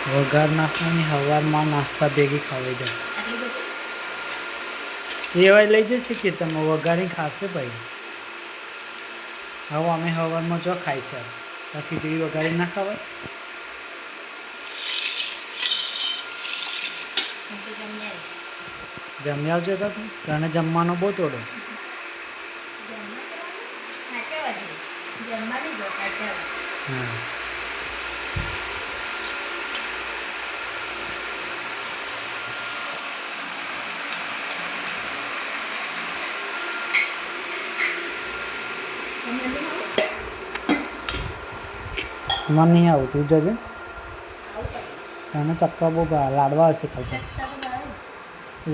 વઘાર નાખવાની સવારમાં નાસ્તા ભેગી ખાવાઈ જાય. એવાય લઈ જશે કે તમે વઘારી ખાશે ભાઈ. હવે અમે સવારમાં જો ખાઈ છે તો ખીચડી વઘારી ના ખવાય. જમી આવજો તો તને જમવાનો બહુ થોડો. હા મને નહીં આવું તું જજે. તને ચક્કા બહુ લાડવા હશે ખાતા.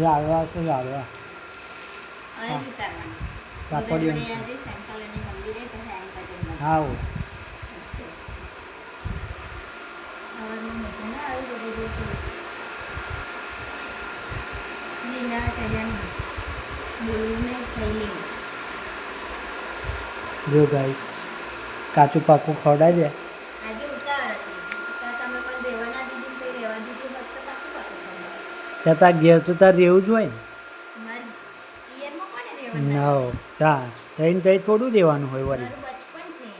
લાડવા હશે લાડવા. પાપડીઓ હા જો ગાઈસ કાચું પાકું ખવડાવી દે. ત્યાં તાર ઘેર તો તાર રહેવું જ હોય ને. ત્યાં તઈ થોડું રહેવાનું હોય વળી.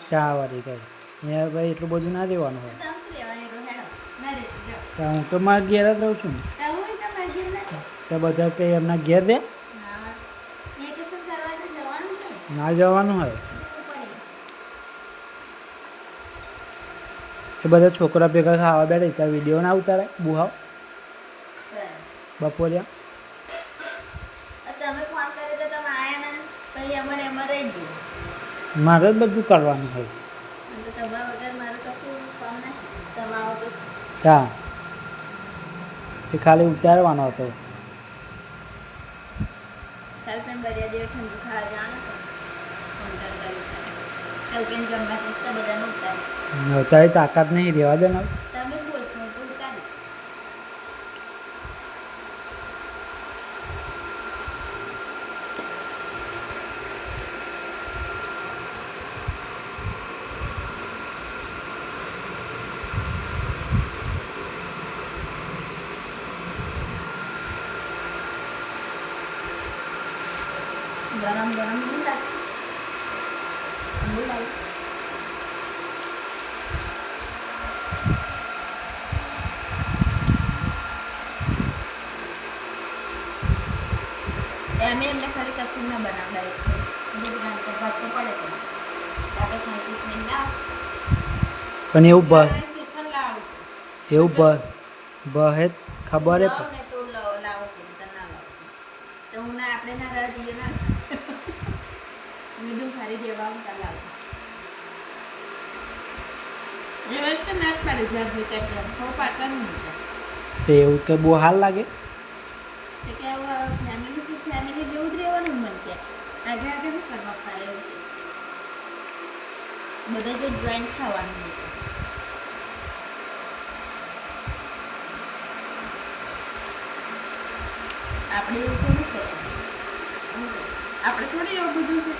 ચા વળી કઈ અહીંયા ભાઈ એટલું બધું ના રહેવાનું હોય. હું તો મારા ઘેર જ રહું છું ને. તો બધા કંઈ એમના ઘેર રહે ના જવાનું હોય. એ બધા છોકરા ભેગા ખાવા બેઠે ત્યાં વિડીયો ના ઉતારે બુહાવ બપોરિયા. મારે જ બધું કરવાનું હોય. હા એ ખાલી ઉતારવાનો હતો. તારી તાકાત નહીં રહેવા દે ને. ગરમ ગરમ લીલા એમને ખાલી કશું ના બનાવડાય ભાત તો પડે છે આપણે સાંજે ના પણ એવું બહે ખબર હે તો લાવો કે ના લાવો તો હું ના આપણે ના રાહ દઈએ ના મીઠું ખારી દેવા ઉતા લાવો એ વાત તો ના પાડે જાગી ત્યાં હો પાટવાનું તો એવું કે બહુ હાલ લાગે. કે ફેમિલી જેવું જ રહેવાનું મન કે આગળ આગળ શું કરવા પાડે બધા જો જોઈન્ટ થવાનું આપણે એવું થોડું છે. આપણે થોડી એવું બધું છે.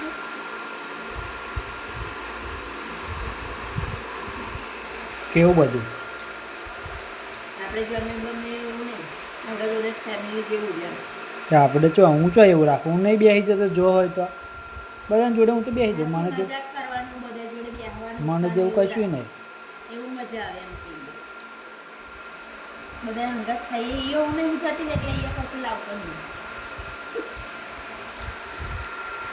કેવું બધું આપણે જમે બમે એવું નહીં આપણે બધા ફેમિલી જેવું જ કે આપણે ચો હું ચો એવું રાખું. હું નહીં બેસી જતો જો હોય તો બધાને જોડે હું તો બેસી જાઉં. મને તો કરવાનું બધા જોડે બેસવાનું મને જેવું કશું નહીં. એવું મજા આવે એમ બધા હંગાત ખાઈએ એવું નહીં જતી એટલે અહીંયા કશું લાવતો નહીં.